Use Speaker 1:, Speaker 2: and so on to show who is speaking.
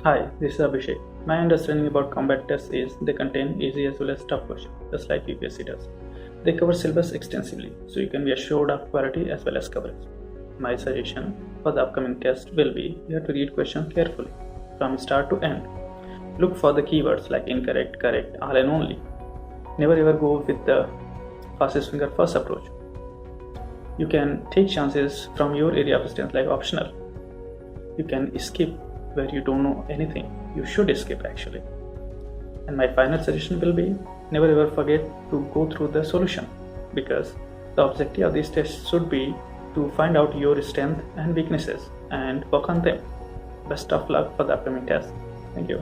Speaker 1: Hi, this is Abhishek. My understanding about combat tests is they contain easy as well as tough questions, just like UPSC does. They cover syllabus extensively, so you can be assured of quality as well as coverage. My suggestion for the upcoming test will be you have to read questions carefully, from start to end. Look for the keywords like incorrect, correct, all and only. Never ever go with the fastest finger first approach. You can take chances from your area of strength like optional. You can skip where you don't know anything. You should skip actually. And my final suggestion will be never ever forget to go through the solution, because the objective of this test should be to find out your strengths and weaknesses and work on them. Best of luck for the upcoming test. Thank you.